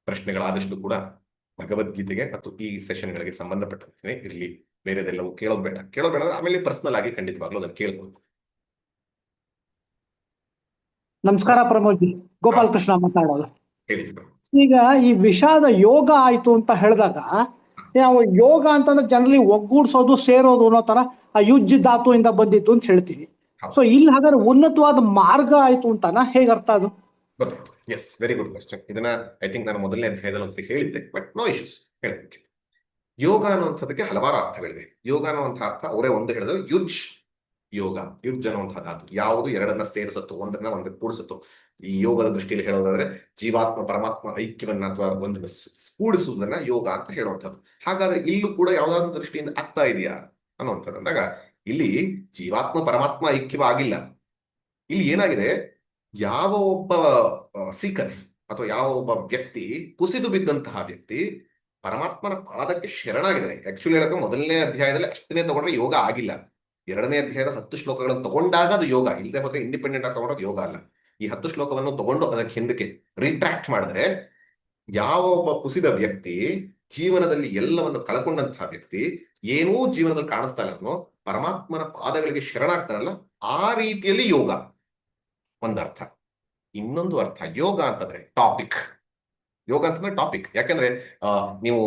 ಪ್ರಶ್ನೆಗಳಾದಷ್ಟು ಕೂಡ ಭಗವದ್ಗೀತೆಗೆ ಮತ್ತು ಈ ಸೆಷನ್ಗಳಿಗೆ ಸಂಬಂಧಪಟ್ಟಂತೆ ಇರಲಿ, ಬೇರೆದೆಲ್ಲವೂ ಕೇಳೋದು ಬೇಡ. ಆಮೇಲೆ ಪರ್ಸನಲ್ ಆಗಿ ಖಂಡಿತವಾಗ್ಲೂ ಅದನ್ನು ಕೇಳ್ಬೋದು. ನಮಸ್ಕಾರ ಪ್ರಮೋದ್ ಜಿ, ಗೋಪಾಲ್ ಕೃಷ್ಣ ಮಾತಾಡೋದು. ಹೇಳಿ. ಈಗ ಈ ವಿಷಾದ ಯೋಗ ಆಯ್ತು ಅಂತ ಹೇಳಿದಾಗ ನಾವು ಯೋಗ ಅಂತಂದ್ರೆ ಜನರಲಿ ಒಗ್ಗೂಡ್ಸೋದು, ಸೇರೋದು ಅನ್ನೋ ತರ ಆ ಯುಜ್ ಧಾತುವಿಂದ ಬಂದಿದ್ದು ಅಂತ ಹೇಳ್ತೀವಿ. ಸೊ ಇಲ್ಲಿ ಹಾಗಾದ್ರೆ ಉನ್ನತವಾದ ಮಾರ್ಗ ಆಯ್ತು ಅಂತಾನ, ಹೇಗೆ ಅರ್ಥ ಅದು? ಗೊತ್ತಾಯ್ತು. Yes, very good question. ಇದನ್ನ ಐ ಥಿಂಕ್ ನಾನು ಮೊದಲನೇ ಅಧ್ಯಾಯದಲ್ಲಿ ಒಂದ್ಸರಿ ಹೇಳಿದ್ದೆ, ಬಟ್ ನೋ ಇಶ್ಯೂಸ್, ಹೇಳೋದಕ್ಕೆ. ಯೋಗ ಅನ್ನುವಂಥದ್ದಕ್ಕೆ ಹಲವಾರು ಅರ್ಥಗಳಿದೆ. ಯೋಗ ಅನ್ನುವಂಥ ಅರ್ಥ ಅವರೇ ಒಂದು ಹೇಳಿದ್ರು, ಯುಜ್ ಯೋಗ. ಯುಜ್ ಅನ್ನುವಂಥ ಧಾತು ಯಾವುದು ಎರಡನ್ನ ಸೇರಿಸತ್ತು, ಒಂದನ್ನ ಒಂದಕ್ಕೆ ಕೂಡಿಸುತ್ತೋ. ಈ ಯೋಗದ ದೃಷ್ಟಿಯಲ್ಲಿ ಹೇಳೋದಾದ್ರೆ ಜೀವಾತ್ಮ ಪರಮಾತ್ಮ ಐಕ್ಯವನ್ನ ಅಥವಾ ಒಂದನ್ನು ಕೂಡಿಸುವುದನ್ನ ಯೋಗ ಅಂತ ಹೇಳುವಂಥದ್ದು. ಹಾಗಾದ್ರೆ ಇಲ್ಲೂ ಕೂಡ ಯಾವ್ದಾದ್ರು ದೃಷ್ಟಿಯಿಂದ ಆಗ್ತಾ ಇದೆಯಾ ಅನ್ನುವಂಥದ್ದು ಅಂದಾಗ, ಇಲ್ಲಿ ಜೀವಾತ್ಮ ಪರಮಾತ್ಮ ಐಕ್ಯವಾಗಿಲ್ಲ. ಇಲ್ಲಿ ಏನಾಗಿದೆ, ಯಾವ ಒಬ್ಬ ಸೀಕರ್ ಅಥವಾ ಯಾವ ಒಬ್ಬ ವ್ಯಕ್ತಿ ಕುಸಿದು ಬಿದ್ದಂತಹ ವ್ಯಕ್ತಿ ಪರಮಾತ್ಮನ ಪಾದಕ್ಕೆ ಶರಣಾಗಿದ್ದಾನೆ. ಆಕ್ಚುಲಿ ಹೇಳಕ್ಕೆ ಮೊದಲನೇ ಅಧ್ಯಾಯದಲ್ಲಿ ಅಷ್ಟನೇ ತಗೊಂಡ್ರೆ ಯೋಗ ಆಗಿಲ್ಲ. ಎರಡನೇ ಅಧ್ಯಾಯದ 10 ಶ್ಲೋಕಗಳನ್ನು ತಗೊಂಡಾಗ ಅದು ಯೋಗ. ಇಲ್ಲದೆ ಹೋದ್ರೆ ಇಂಡಿಪೆಂಡೆಂಟ್ ಆಗಿ ತಗೊಂಡೋದು ಯೋಗ ಅಲ್ಲ. ಈ 10 ಶ್ಲೋಕವನ್ನು ತಗೊಂಡು ಅದಕ್ಕೆ ಹಿಂದಕ್ಕೆ ರಿಟ್ರಾಕ್ಟ್ ಮಾಡಿದ್ರೆ, ಯಾವ ಒಬ್ಬ ಕುಸಿದ ವ್ಯಕ್ತಿ ಜೀವನದಲ್ಲಿ ಎಲ್ಲವನ್ನು ಕಳ್ಕೊಂಡಂತಹ ವ್ಯಕ್ತಿ ಏನೂ ಜೀವನದಲ್ಲಿ ಕಾಣಿಸ್ತಾ ಇಲ್ಲ, ಪರಮಾತ್ಮನ ಪಾದಗಳಿಗೆ ಶರಣಾಗ್ತಾನಲ್ಲ, ಆ ರೀತಿಯಲ್ಲಿ ಯೋಗ ಒಂದರ್ಥ. ಇನ್ನೊಂದು ಅರ್ಥ ಯೋಗ ಅಂತಂದ್ರೆ ಟಾಪಿಕ್. ಯೋಗ ಅಂತಂದ್ರೆ ಟಾಪಿಕ್. ಯಾಕಂದ್ರೆ ನೀವು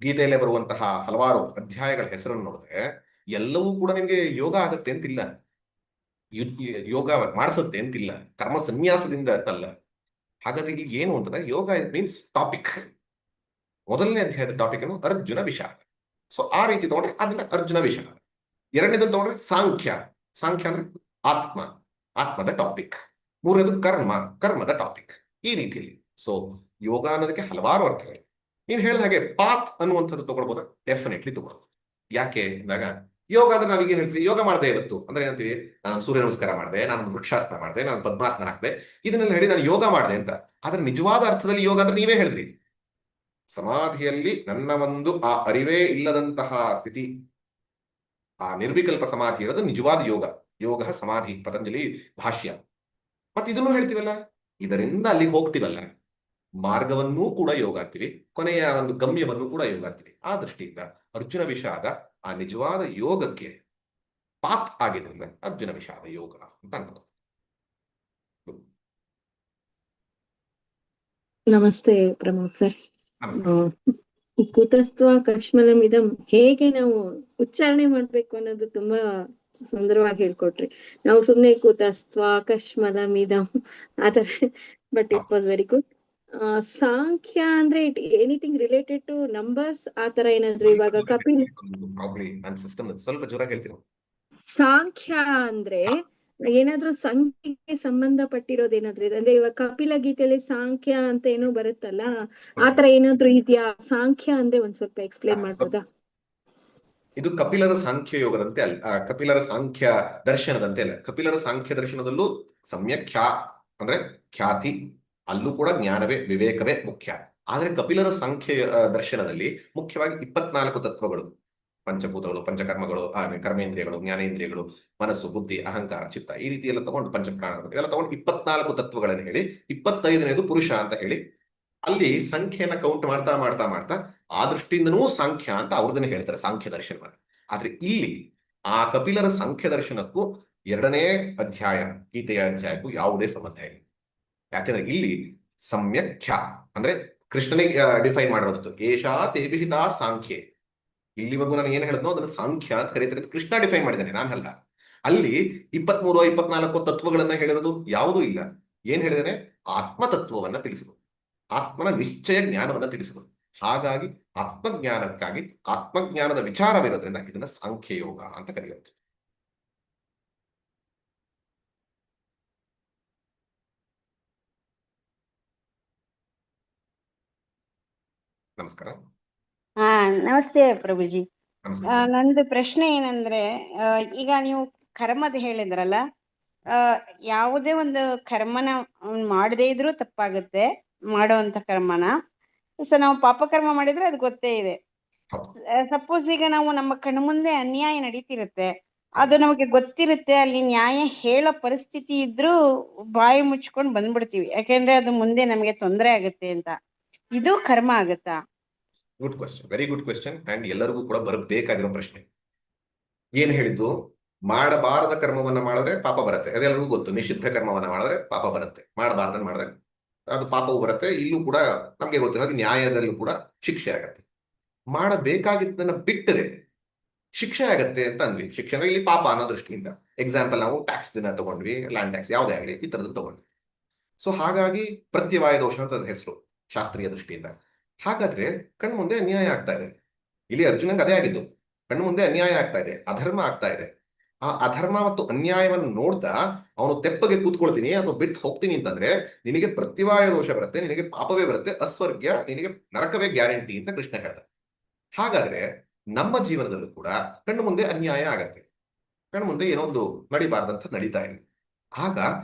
ಗೀತೆಯಲ್ಲೇ ಬರುವಂತಹ ಹಲವಾರು ಅಧ್ಯಾಯಗಳ ಹೆಸರನ್ನು ನೋಡಿದ್ರೆ ಎಲ್ಲವೂ ಕೂಡ ನಿಮ್ಗೆ ಯೋಗ ಆಗತ್ತೆ ಅಂತಿಲ್ಲ, ಯೋಗ ಮಾಡಿಸುತ್ತೆ ಅಂತಿಲ್ಲ, ಕರ್ಮ ಸನ್ಯಾಸದಿಂದ ಅಂತಲ್ಲ. ಹಾಗಾದ್ರೆ ಇಲ್ಲಿ ಏನು ಅಂತಂದ್ರೆ ಯೋಗ ಮೀನ್ಸ್ ಟಾಪಿಕ್. ಮೊದಲನೇ ಅಧ್ಯಾಯದ ಟಾಪಿಕ್ ಅನ್ನು ಅರ್ಜುನ ವಿಷಾದ. ಸೊ ಆ ರೀತಿ ತಗೊಂಡ್ರೆ ಅದನ್ನ ಅರ್ಜುನ ವಿಷಾದ. ಎರಡನೇದನ್ನು ತಗೊಂಡ್ರೆ ಸಾಂಖ್ಯ. ಸಾಂಖ್ಯ ಅಂದ್ರೆ ಆತ್ಮ, ಆತ್ಮದ ಟಾಪಿಕ್. ಮೂರನೇದು ಕರ್ಮದ ಟಾಪಿಕ್. ಈ ರೀತಿಯಲ್ಲಿ ಸೊ ಯೋಗ ಅನ್ನೋದಕ್ಕೆ ಹಲವಾರು ಅರ್ಥಗಳು. ನೀವು ಹೇಳಿದ ಹಾಗೆ ಪಾತ್ ಅನ್ನುವಂಥದ್ದು ತಗೊಳ್ಬೋದು, ಡೆಫಿನೆಟ್ಲಿ ತಗೊಳ್ಬೋದು. ಯಾಕೆ ಅಂದಾಗ, ಯೋಗ ಅಂದ್ರೆ ನಾವೀಗೇನು ಹೇಳ್ತೀವಿ, ಯೋಗ ಮಾಡದೆ ಇವತ್ತು ಅಂದ್ರೆ ಏನಂತೀವಿ, ನಾನು ಸೂರ್ಯ ನಮಸ್ಕಾರ ಮಾಡಿದೆ, ನಾನು ವೃಕ್ಷಾಸನ ಮಾಡಿದೆ, ನಾನು ಪದ್ಮಾಸನ ಹಾಕಿದೆ, ಇದನ್ನೆಲ್ಲ ಹೇಳಿ ನಾನು ಯೋಗ ಮಾಡಿದೆ ಅಂತ. ಆದ್ರೆ ನಿಜವಾದ ಅರ್ಥದಲ್ಲಿ ಯೋಗ ಅಂದ್ರೆ ನೀವೇ ಹೇಳಿದ್ರಿ, ಸಮಾಧಿಯಲ್ಲಿ ನನ್ನ ಒಂದು ಆ ಅರಿವೇ ಇಲ್ಲದಂತಹ ಸ್ಥಿತಿ, ಆ ನಿರ್ವಿಕಲ್ಪ ಸಮಾಧಿ ಇರೋದು ನಿಜವಾದ ಯೋಗ. ಯೋಗ ಸಮಾಧಿ, ಪತಂಜಲಿ ಭಾಷ್ಯ. ಮತ್ತೆ ಇದನ್ನು ಹೇಳ್ತೀವಲ್ಲ, ಇದರಿಂದ ಅಲ್ಲಿಗೆ ಹೋಗ್ತೀವಲ್ಲ, ಮಾರ್ಗವನ್ನೂ ಕೂಡ ಯೋಗ ಅಂತೀವಿ, ಕೊನೆಯ ಒಂದು ಗಮ್ಯವನ್ನು ಕೂಡ ಯೋಗ ಅಂತೀವಿ. ಆ ದೃಷ್ಟಿಯಿಂದ ಅರ್ಜುನ ವಿಷಾದ ಆ ನಿಜವಾದ ಯೋಗಕ್ಕೆ ಪಾತ್ ಆಗಿದ್ರಿಂದ ಅರ್ಜುನ ವಿಷಾದ ಯೋಗ ಅಂತ ಅನ್ಕೋದು. ನಮಸ್ತೆ ಪ್ರಮೋದ್ ಸರ್. ಕುತಸ್ತ್ವ ಕಶ್ಮಲಂ ಇದಂ ಹೇಗೆ ನಾವು ಉಚ್ಚಾರಣೆ ಮಾಡ್ಬೇಕು ಅನ್ನೋದು ತುಂಬಾ ಸುಂದರವಾಗಿ ಹೇಳ್ಕೊಟ್ರಿ. ನಾವು ಸುಮ್ನೆ ಕುತಸ್ತ್ವ ಕಶ್ಮಲಂ ಇದಂ ಆತರ, but it was very good. ಸಾಂಖ್ಯ ಅಂದ್ರೆ ಎನಿಥಿಂಗ್ ರಿಲೇಟೆಡ್ ಟು ನಂಬರ್ಸ್ ಆತರ ಏನಾದ್ರು? ಇವಾಗ ಕಪಿಲ್ ಸ್ವಲ್ಪ ಜೋರಾಗಿ ಹೇಳ್ತೀರಾ? ಸಾಂಖ್ಯ ಅಂದ್ರೆ ಏನಾದ್ರೂ ಸಂಖ್ಯೆಗೆ ಸಂಬಂಧಪಟ್ಟಿರೋದೇನಾದ್ರೂ ಇದೆ ಅಂದ್ರೆ, ಇವಾಗ ಕಪಿಲ ಗೀತೆಯಲ್ಲಿ ಸಾಂಖ್ಯ ಅಂತ ಏನೋ ಬರುತ್ತಲ್ಲ, ಆತರ ಏನಾದ್ರೂ ಇದೆಯಾ? ಸಾಂಖ್ಯ ಅಂದ್ರೆ ಒಂದ್ ಸ್ವಲ್ಪ ಎಕ್ಸ್ಪ್ಲೇನ್ ಮಾಡ್ಬೋದಾ? ಇದು ಕಪಿಲರ ಸಾಂಖ್ಯ ಯೋಗದಂತೆ ಅಲ್ಲ, ಕಪಿಲರ ಸಾಂಖ್ಯ ದರ್ಶನದಂತೆ ಅಲ್ಲ. ಕಪಿಲರ ಸಾಂಖ್ಯ ದರ್ಶನದಲ್ಲೂ ಸಮ್ಯಕ್ ಅಂದ್ರೆ ಖ್ಯಾತಿ, ಅಲ್ಲೂ ಕೂಡ ಜ್ಞಾನವೇ ವಿವೇಕವೇ ಮುಖ್ಯ. ಆದ್ರೆ ಕಪಿಲರ ಸಾಂಖ್ಯ ದರ್ಶನದಲ್ಲಿ ಮುಖ್ಯವಾಗಿ 24 ತತ್ವಗಳು, ಪಂಚಭೂತಗಳು, ಪಂಚಕರ್ಮಗಳು, ಕರ್ಮೇಂದ್ರಿಯಗಳು, ಜ್ಞಾನೇಂದ್ರಿಯಗಳು, ಮನಸ್ಸು, ಬುದ್ಧಿ, ಅಹಂಕಾರ, ಚಿತ್ತ, ಈ ರೀತಿ ಎಲ್ಲ ತಗೊಂಡು ಪಂಚಪ್ರಾಣಗಳು ಇದೆಲ್ಲ ತಗೊಂಡು 24 ತತ್ವಗಳನ್ನು ಹೇಳಿ 25ನೇದು ಪುರುಷ ಅಂತ ಹೇಳಿ ಅಲ್ಲಿ ಸಂಖ್ಯೆಯನ್ನ ಕೌಂಟ್ ಮಾಡ್ತಾ ಮಾಡ್ತಾ ಮಾಡ್ತಾ ಆ ದೃಷ್ಟಿಯಿಂದನೂ ಸಾಂಖ್ಯ ಅಂತ ಅವ್ರದನ್ನೇ ಹೇಳ್ತಾರೆ, ಸಾಂಖ್ಯ ದರ್ಶನ. ಆದ್ರೆ ಇಲ್ಲಿ ಆ ಕಪಿಲರ ಸಾಂಖ್ಯ ದರ್ಶನಕ್ಕೂ 2ನೇ ಅಧ್ಯಾಯ ಗೀತೆಯ ಅಧ್ಯಾಯಕ್ಕೂ ಯಾವುದೇ ಸಂಬಂಧ ಇಲ್ಲ. ಯಾಕೆಂದ್ರೆ ಇಲ್ಲಿ ಸಮ್ಯಕ್ ಅಂದ್ರೆ ಕೃಷ್ಣನಿಗೆ ಡಿಫೈನ್ ಮಾಡಿರೋದು, ಏಷಾ ತೇಭಿಹಿತ ಸಾಂಖ್ಯೆ. ಇಲ್ಲಿವರೆಗೂ ನಾನು ಏನ್ ಹೇಳಿದ್ನೋ ಅದನ್ನು ಸಾಂಖ್ಯ ಅಂತ ಕರೀತಾರೆ, ಕೃಷ್ಣ ಡಿಫೈನ್ ಮಾಡಿದ್ದಾನೆ, ನಾನಲ್ಲ. ಅಲ್ಲಿ 23 24 ತತ್ವಗಳನ್ನ ಹೇಳಿರೋದು ಯಾವುದೂ ಇಲ್ಲ. ಏನ್ ಹೇಳಿದಾನೆ? ಆತ್ಮತತ್ವವನ್ನ ತಿಳಿಸಿದ್ರು, ಆತ್ಮನ ನಿಶ್ಚಯ ಜ್ಞಾನವನ್ನ ತಿಳಿಸಿದ್ರು. ಹಾಗಾಗಿ ಆತ್ಮಜ್ಞಾನಕ್ಕಾಗಿ ಆತ್ಮಜ್ಞಾನದ ವಿಚಾರವಿರೋದ್ರಿಂದ ಇದನ್ನ ಸಾಂಖ್ಯ ಯೋಗ ಅಂತ ಕರೆಯುತ್ತೆ. ನಮಸ್ಕಾರ. ನಮಸ್ತೆ ಪ್ರಭುಜಿ. ನಂದು ಪ್ರಶ್ನೆ ಏನಂದ್ರೆ, ಈಗ ನೀವು ಕರ್ಮದ ಹೇಳಿದ್ರಲ್ಲ, ಯಾವುದೇ ಒಂದು ಕರ್ಮನ ಮಾಡದೇ ಇದ್ರೂ ತಪ್ಪಾಗುತ್ತೆ, ಮಾಡುವಂತ ಕರ್ಮನ. ಸೊ ನಾವು ಪಾಪಕರ್ಮ ಮಾಡಿದ್ರೆ ಅದು ಗೊತ್ತೇ ಇದೆ. ಸಪೋಸ್ ಈಗ ನಾವು ನಮ್ಮ ಕಣ್ಣು ಮುಂದೆ ಅನ್ಯಾಯ ನಡೀತಿರುತ್ತೆ, ಅದು ನಮಗೆ ಗೊತ್ತಿರುತ್ತೆ, ಅಲ್ಲಿ ನ್ಯಾಯ ಹೇಳೋ ಪರಿಸ್ಥಿತಿ ಇದ್ರೂ ಬಾಯಿ ಮುಚ್ಕೊಂಡು ಬಂದ್ಬಿಡ್ತೀವಿ, ಯಾಕೆಂದ್ರೆ ಅದು ಮುಂದೆ ನಮಗೆ ತೊಂದರೆ ಆಗುತ್ತೆ ಅಂತ. ಇದು ಕರ್ಮ ಆಗತ್ತಾ? Good question, very good question. And ಎಲ್ಲರಿಗೂ ಕೂಡ ಬರಬೇಕಾಗಿರೋ ಪ್ರಶ್ನೆ. ಏನ್ ಹೇಳಿದ್ದು? ಮಾಡಬಾರದ ಕರ್ಮವನ್ನ ಮಾಡಿದ್ರೆ ಪಾಪ ಬರುತ್ತೆ, ಅದೆಲ್ಲರಿಗೂ ಗೊತ್ತು. ನಿಷಿದ್ಧ ಕರ್ಮವನ್ನ ಮಾಡಿದ್ರೆ ಪಾಪ ಬರುತ್ತೆ, ಮಾಡಬಾರ್ದನ್ನ ಮಾಡಿದ್ರೆ ಅದು ಪಾಪವೂ ಬರುತ್ತೆ. ಇಲ್ಲೂ ಕೂಡ ನಮ್ಗೆ ಗೊತ್ತಿರೋ ಹಾಗೆ ನ್ಯಾಯದಲ್ಲೂ ಕೂಡ ಶಿಕ್ಷೆ ಆಗತ್ತೆ. ಮಾಡಬೇಕಾಗಿದ್ದನ್ನ ಬಿಟ್ಟರೆ ಶಿಕ್ಷೆ ಆಗತ್ತೆ ಅಂತ ಅಂದ್ವಿ. ಶಿಕ್ಷೆ ಅಂದ್ರೆ ಇಲ್ಲಿ ಪಾಪ ಅನ್ನೋ ದೃಷ್ಟಿಯಿಂದ. ಎಕ್ಸಾಂಪಲ್, ನಾವು ಟ್ಯಾಕ್ಸ್ ದಿನ ತಗೊಂಡ್ವಿ, ಲ್ಯಾಂಡ್ ಟ್ಯಾಕ್ಸ್ ಯಾವುದೇ ಆಗಲಿ, ಈ ತರದ್ದು ತಗೊಂಡ್ವಿ. ಸೊ ಹಾಗಾಗಿ ಪ್ರತ್ಯವಾಯ ದೋಷ ಅಂತ ಹೆಸರು ಶಾಸ್ತ್ರೀಯ ದೃಷ್ಟಿಯಿಂದ. ಹಾಗಾದ್ರೆ ಕಣ್ಮುಂದೆ ಅನ್ಯಾಯ ಆಗ್ತಾ ಇದೆ. ಇಲ್ಲಿ ಅರ್ಜುನಂಗೆ ಅದೇ ಆಗಿದ್ದು, ಕಣ್ಮುಂದೆ ಅನ್ಯಾಯ ಆಗ್ತಾ ಇದೆ, ಅಧರ್ಮ ಆಗ್ತಾ ಇದೆ. ಆ ಅಧರ್ಮ ಮತ್ತು ಅನ್ಯಾಯವನ್ನು ನೋಡ್ತಾ ಅವನು ತೆಪ್ಪಗೆ ಕೂತ್ಕೊಳ್ತೀನಿ ಅಥವಾ ಬಿಟ್ಟು ಹೋಗ್ತೀನಿ ಅಂತಂದ್ರೆ ನಿನಗೆ ಪ್ರತಿವಾಯ ದೋಷ ಬರುತ್ತೆ, ನಿನಗೆ ಪಾಪವೇ ಬರುತ್ತೆ, ಅಸ್ವರ್ಗ್ಯ, ನಿನಗೆ ನರಕವೇ ಗ್ಯಾರಂಟಿ ಅಂತ ಕೃಷ್ಣ ಹೇಳ್ದ. ಹಾಗಾದ್ರೆ ನಮ್ಮ ಜೀವನದಲ್ಲೂ ಕೂಡ ಕಣ್ಣು ಮುಂದೆ ಅನ್ಯಾಯ ಆಗತ್ತೆ, ಕಣ್ಣು ಮುಂದೆ ಏನೋ ಒಂದು ನಡಿಬಾರ್ದಂತ ನಡೀತಾ ಇದೆ. ಆಗ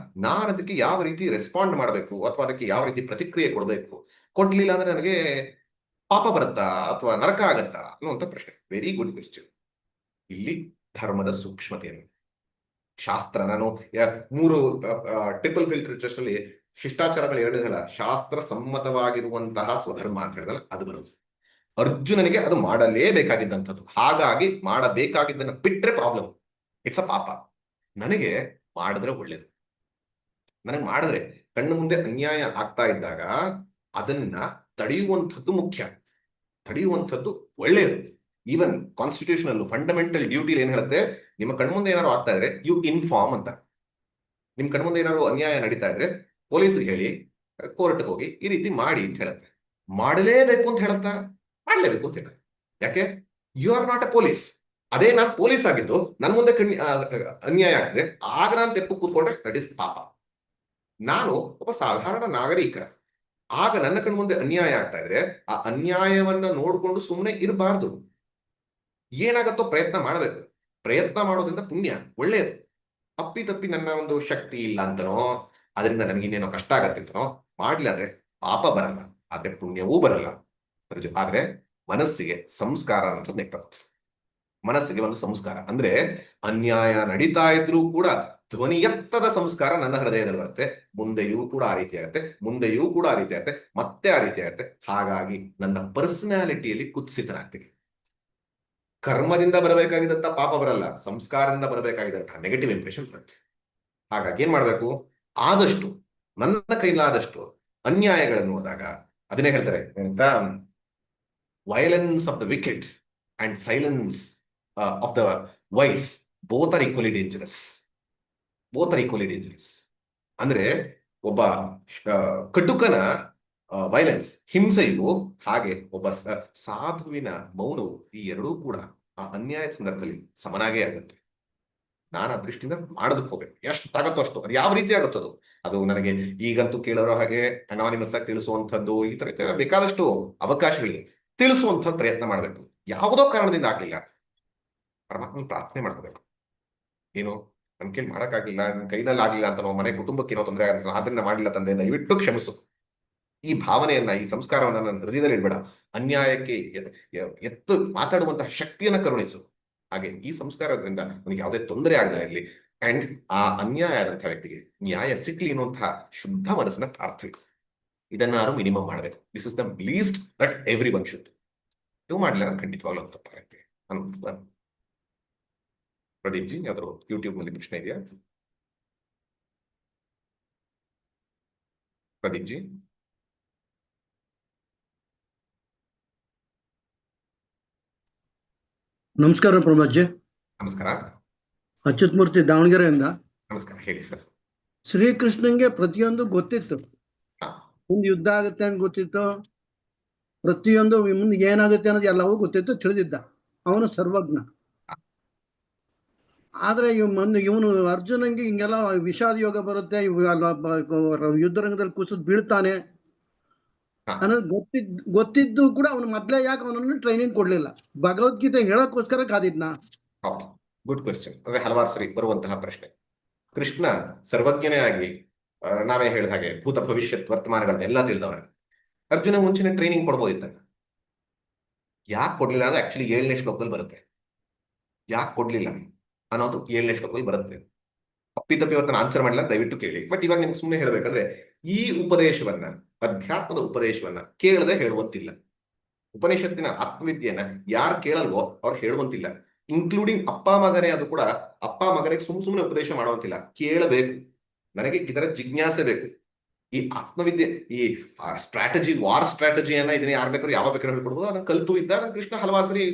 ನಾನು ಅದಕ್ಕೆ ಯಾವ ರೀತಿ ರೆಸ್ಪಾಂಡ್ ಮಾಡಬೇಕು ಅಥವಾ ಅದಕ್ಕೆ ಯಾವ ರೀತಿ ಪ್ರತಿಕ್ರಿಯೆ ಕೊಡಬೇಕು? ಕೊಡ್ಲಿಲ್ಲ ಅಂದ್ರೆ ನನಗೆ ಪಾಪ ಬರುತ್ತಾ ಅಥವಾ ನರಕ ಆಗತ್ತಾ ಅನ್ನುವಂಥ ಪ್ರಶ್ನೆ. Very good question. ಇಲ್ಲಿ ಧರ್ಮದ ಸೂಕ್ಷ್ಮತೆಯನ್ನು ಶಾಸ್ತ್ರ, ನಾನು 3 ಟ್ರಿಪಲ್ ಫಿಲ್ಟರ್ ಅಲ್ಲಿ ಶಿಷ್ಟಾಚಾರಗಳು ಹೇಳಿದಲ್ಲ, ಶಾಸ್ತ್ರ ಸಮ್ಮತವಾಗಿರುವಂತಹ ಸ್ವಧರ್ಮ ಅಂತ ಹೇಳಿದಲ್ಲ, ಅದು ಬರೋದು. ಅರ್ಜುನನಿಗೆ ಅದು ಮಾಡಲೇಬೇಕಾಗಿದ್ದಂಥದ್ದು. ಹಾಗಾಗಿ ಮಾಡಬೇಕಾಗಿದ್ದನ್ನ ಬಿಟ್ರೆ ಪ್ರಾಬ್ಲಮ್, ಇಟ್ಸ್ ಅ ಪಾಪ. ನನಗೆ ಮಾಡಿದ್ರೆ ಒಳ್ಳೇದು. ನನಗೆ ಮಾಡಿದ್ರೆ ಕಣ್ಣು ಮುಂದೆ ಅನ್ಯಾಯ ಆಗ್ತಾ ಇದ್ದಾಗ ಅದನ್ನ ತಡೆಯುವಂಥದ್ದು ಮುಖ್ಯ, ತಡೆಯುವಂಥದ್ದು ಒಳ್ಳೆಯದು. ಈವನ್ ಕಾನ್ಸ್ಟಿಟ್ಯೂಷನ್ ಫಂಡಮೆಂಟಲ್ ಡ್ಯೂಟಿಲಿ ಏನ್ ಹೇಳುತ್ತೆ, ನಿಮ್ಮ ಕಣ್ಮುಂದೆ ಏನಾದ್ರು ಆಗ್ತಾ ಇದ್ರೆ ಯು ಇನ್ಫಾರ್ಮ್ ಅಂತ. ನಿಮ್ ಕಣ್ಮುಂದೆ ಏನಾದ್ರು ಅನ್ಯಾಯ ನಡೀತಾ ಇದ್ರೆ ಪೊಲೀಸ್ಗೆ ಹೇಳಿ, ಕೋರ್ಟ್ಗೆ ಹೋಗಿ ಈ ರೀತಿ ಮಾಡಿ ಅಂತ ಹೇಳುತ್ತೆ. ಮಾಡಲೇಬೇಕು ಅಂತ ಹೇಳುತ್ತಾ? ಮಾಡಲೇಬೇಕು ಅಂತ ಹೇಳುತ್ತೆ. ಯಾಕೆ? You are not a police. ಅದೇ ನಾನು ಪೊಲೀಸ್ ಆಗಿದ್ದು ನನ್ನ ಮುಂದೆ ಅನ್ಯಾಯ ಆಗ್ತದೆ, ಆಗ ನಾನು ತೆಪ್ಪು ಕೂತ್ಕೊಂಡ್ರೆ ದಟ್ ಇಸ್ ಪಾಪ. ನಾನು ಒಬ್ಬ ಸಾಧಾರಣ ನಾಗರಿಕ, ಆಗ ನನ್ನ ಕಣ್ಣು ಮುಂದೆ ಅನ್ಯಾಯ ಆಗ್ತಾ ಇದ್ರೆ ಆ ಅನ್ಯಾಯವನ್ನ ನೋಡ್ಕೊಂಡು ಸುಮ್ಮನೆ ಇರಬಾರ್ದು. ಏನಾಗತ್ತೋ ಪ್ರಯತ್ನ ಮಾಡಬೇಕು. ಪ್ರಯತ್ನ ಮಾಡೋದ್ರಿಂದ ಪುಣ್ಯ, ಒಳ್ಳೆಯದು. ತಪ್ಪಿ ತಪ್ಪಿ ನನ್ನ ಒಂದು ಶಕ್ತಿ ಇಲ್ಲ ಅಂತನೋ, ಅದರಿಂದ ನನಗೆ ಇನ್ನೇನೋ ಕಷ್ಟ ಆಗತ್ತೆ ಅಂತನೋ ಮಾಡ್ಲಿಲ್ಲ ಅಂದ್ರೆ ಪಾಪ ಬರಲ್ಲ, ಆದ್ರೆ ಪುಣ್ಯವೂ ಬರಲ್ಲ. ಆದ್ರೆ ಮನಸ್ಸಿಗೆ ಸಂಸ್ಕಾರ ಅಂತ ನೆಟ್ಟರುತ್ತೆ. ಮನಸ್ಸಿಗೆ ಒಂದು ಸಂಸ್ಕಾರ ಅಂದ್ರೆ ಅನ್ಯಾಯ ನಡೀತಾ ಇದ್ರೂ ಕೂಡ ಧ್ವನಿ ಎತ್ತದ ಸಂಸ್ಕಾರ ನನ್ನ ಹೃದಯದಲ್ಲಿ ಬರುತ್ತೆ. ಮುಂದೆಯೂ ಕೂಡ ಆ ರೀತಿ ಆಗುತ್ತೆ, ಮುಂದೆಯೂ ಕೂಡ ಆ ರೀತಿ ಆಗುತ್ತೆ, ಮತ್ತೆ ಆ ರೀತಿ ಆಗುತ್ತೆ. ಹಾಗಾಗಿ ನನ್ನ ಪರ್ಸನಾಲಿಟಿಯಲ್ಲಿ ಕುತ್ಸಿತನಾಗ್ತೀನಿ. ಕರ್ಮದಿಂದ ಬರಬೇಕಾಗಿದ್ದಂತ ಪಾಪ ಬರಲ್ಲ, ಸಂಸ್ಕಾರದಿಂದ ಬರಬೇಕಾಗಿದ್ದಂತಹ ನೆಗೆಟಿವ್ ಇಂಪ್ರೆಷನ್ ಬರುತ್ತೆ. ಹಾಗಾಗಿ ಏನ್ ಮಾಡ್ಬೇಕು? ಆದಷ್ಟು ನನ್ನ ಕೈಲಾದಷ್ಟು ಅನ್ಯಾಯಗಳನ್ನು ಹೋದಾಗ ಅದನ್ನೇ ಹೇಳ್ತಾರೆ ಅಂತ, violence of the wicked and silence of the wise both are equally dangerous. Both are equally dangerous ಅಂದ್ರೆ ಒಬ್ಬ ಕಟುಕನ ವೈಲೆನ್ಸ್, ಹಿಂಸೆಯು, ಹಾಗೆ ಒಬ್ಬ ಸಾಧುವಿನ ಮೌನವು, ಈ ಎರಡೂ ಕೂಡ ಆ ಅನ್ಯಾಯದ ಸಂದರ್ಭದಲ್ಲಿ ಸಮನಾಗೇ ಆಗುತ್ತೆ. ನಾನು ಆ ದೃಷ್ಟಿಯಿಂದ ಮಾಡೋದಕ್ಕೆ ಹೋಗ್ಬೇಕು. ಎಷ್ಟಾಗತ್ತೋ ಅಷ್ಟು, ಅದು ಯಾವ ರೀತಿ ಆಗುತ್ತದು ಅದು ನನಗೆ ಈಗಂತೂ ಕೇಳೋರೋ ಹಾಗೆ ಅನಾನಿಮಸ್ ಆಗಿ ತಿಳಿಸುವಂಥದ್ದು, ಈ ತರ ಬೇಕಾದಷ್ಟು ಅವಕಾಶಗಳಿದೆ. ತಿಳಿಸುವಂಥದ್ದು ಪ್ರಯತ್ನ ಮಾಡಬೇಕು. ಯಾವುದೋ ಕಾರಣದಿಂದ ಆಗ್ಲಿಲ್ಲ, ಪರಮಾತ್ಮನ ಪ್ರಾರ್ಥನೆ ಮಾಡ್ಕೋಬೇಕು. ಏನು ನನ್ನ ಕೈಲಿ ಮಾಡೋಕ್ಕಾಗಿಲ್ಲ, ನನ್ನ ಕೈನಲ್ಲಿ ಆಗ್ಲಿಲ್ಲ ಅಂತ ಮನೆ ಕುಟುಂಬಕ್ಕೆ ಏನೋ ತೊಂದರೆ ಆಗುತ್ತೆ, ಆದ್ರಿಂದ ಮಾಡಿಲ್ಲ ತಂದೆ, ದಯವಿಟ್ಟು ಕ್ಷಮಿಸು. ಈ ಭಾವನೆಯನ್ನ, ಈ ಸಂಸ್ಕಾರವನ್ನ ನನ್ನ ಹೃದಯದಲ್ಲಿ ಇಡಬೇಡ. ಅನ್ಯಾಯಕ್ಕೆ ಎತ್ತು ಮಾತಾಡುವಂತಹ ಶಕ್ತಿಯನ್ನ ಕರುಣಿಸು. ಹಾಗೆ ಈ ಸಂಸ್ಕಾರದಿಂದ ನನಗೆ ಯಾವುದೇ ತೊಂದರೆ ಆಗದ ಇರಲಿ, ಅಂಡ್ ಆ ಅನ್ಯಾಯ ಆದಂತಹ ವ್ಯಕ್ತಿಗೆ ನ್ಯಾಯ ಸಿಕ್ಲಿ ಅನ್ನುವಂತಹ ಶುದ್ಧ ಮನಸ್ಸಿನ ಪ್ರಾರ್ಥನೆ, ಇದನ್ನಾರು ಮಿನಿಮಮ್ ಮಾಡಬೇಕು. This is the least that every one should. ಇದು ಮಾಡಲಿಲ್ಲ ಖಂಡಿತವಾಗ್ಲೂ ತಪ್ಪಾಗುತ್ತೆ ಅನ್ನೋದು. ಪ್ರದೀಪ್ ಜಿ, ಯಾವ್ದಾದ್ರು ಯೂಟ್ಯೂಬ್ ನಲ್ಲಿ ಪ್ರಶ್ನೆ ಇದೆಯಾ? ಪ್ರದೀಪ್ ಜಿ. ನಮಸ್ಕಾರ ಪ್ರಭಾಜಿ. ನಮಸ್ಕಾರ. ಅಚ್ಯುತ್ ಮೂರ್ತಿ, ದಾವಣಗೆರೆಯಿಂದ. ನಮಸ್ಕಾರ, ಹೇಳಿ ಸರ್. ಶ್ರೀಕೃಷ್ಣನ್ಗೆ ಪ್ರತಿಯೊಂದು ಗೊತ್ತಿತ್ತು. ಮುಂದೆ ಯುದ್ಧ ಆಗುತ್ತೆ ಅಂತ ಗೊತ್ತಿತ್ತು, ಪ್ರತಿಯೊಂದು ಮುಂದೆ ಏನಾಗುತ್ತೆ ಅನ್ನೋದು ಎಲ್ಲವೂ ಗೊತ್ತಿತ್ತು, ತಿಳಿದಿದ್ದ. ಅವನು ಸರ್ವಜ್ಞ. ಆದ್ರೆ ಇವನು ಅರ್ಜುನಂಗೆ ಹಿಂಗೆಲ್ಲ ವಿಷಾದ ಯೋಗ ಬರುತ್ತೆ, ಯುದ್ಧ ರಂಗದಲ್ಲಿ ಕುಸಿದ್ ಬೀಳ್ತಾನೆ ಅನ್ನೋದು ಗೊತ್ತಿದ್ದು ಕೂಡ ಅವನು ಮೊದ್ಲೇ ಯಾಕೆ ಅವನನ್ನು ಟ್ರೈನಿಂಗ್ ಕೊಡ್ಲಿಲ್ಲ? ಭಗವದ್ಗೀತೆ ಹೇಳಕ್ಕೋಸ್ಕರ ಕಾದಿದ್ನ? Good question. ಅಂದ್ರೆ ಹಲವಾರು ಸರಿ ಬರುವಂತಹ ಪ್ರಶ್ನೆ. ಕೃಷ್ಣ ಸರ್ವಜ್ಞನೇ ಆಗಿ, ನಾವೇ ಹೇಳಿದ ಹಾಗೆ ಭೂತ ಭವಿಷ್ಯತ್ ವರ್ತಮಾನಗಳನ್ನೆಲ್ಲ ತಿಳಿದವನ. ಅರ್ಜುನ ಮುಂಚಿನ ಟ್ರೈನಿಂಗ್ ಕೊಡ್ಬೋದಿತ್ತ? ಯಾಕೆ ಕೊಡ್ಲಿಲ್ಲ ಅಂದ್ರೆ ಆಕ್ಚುಲಿ 7ನೇ ಶ್ಲೋಕದಲ್ಲಿ ಬರುತ್ತೆ. ಯಾಕೆ ಕೊಡ್ಲಿಲ್ಲ ಅನ್ನೋದು 7ನೇ ಶ್ಲೋಕದಲ್ಲಿ ಬರುತ್ತೆ. ತಪ್ಪಿ ಇವತ್ತು ನಾನು ಆನ್ಸರ್ ಮಾಡಿಲ್ಲ, ದಯವಿಟ್ಟು ಕೇಳಿ. ಬಟ್ ಇವಾಗ ನಿಮ್ಗೆ ಸುಮ್ಮನೆ ಹೇಳ್ಬೇಕಂದ್ರೆ, ಈ ಉಪದೇಶವನ್ನ ಅಧ್ಯಾತ್ಮದ ಉಪದೇಶವನ್ನ ಕೇಳದೆ ಹೇಳುವಂತಿಲ್ಲ. ಉಪನಿಷತ್ತಿನ ಆತ್ಮವಿದ್ಯೆಯನ್ನ ಯಾರು ಕೇಳಲ್ವೋ ಅವ್ರು ಹೇಳುವಂತಿಲ್ಲ. ಇನ್ಕ್ಲೂಡಿಂಗ್ ಅಪ್ಪ ಮಗನೇ ಅದು ಕೂಡ ಅಪ್ಪ ಮಗನಿಗೆ ಸುಮ್ಮನೆ ಉಪದೇಶ ಮಾಡುವಂತಿಲ್ಲ, ಕೇಳಬೇಕು. ನನಗೆ ಇದರ ಜಿಜ್ಞಾಸೆ ಬೇಕು. ಈ ಆತ್ಮವಿದ್ಯೆ, ಈ ಸ್ಟ್ರಾಟಜಿ, ವಾರ್ ಸ್ಟ್ರಾಟಜಿಯನ್ನ ಇದನ್ನ ಯಾರು ಬೇಕಾದ್ರೂ ಯಾವ ಬೇಕಾದ್ರೂ ಹೇಳ್ಕೊಡ್ಬೋದು. ಅದನ್ನ ಕಲ್ತು ಇದ್ದ ಕೃಷ್ಣ ಹಲವಾರು ಸರಿ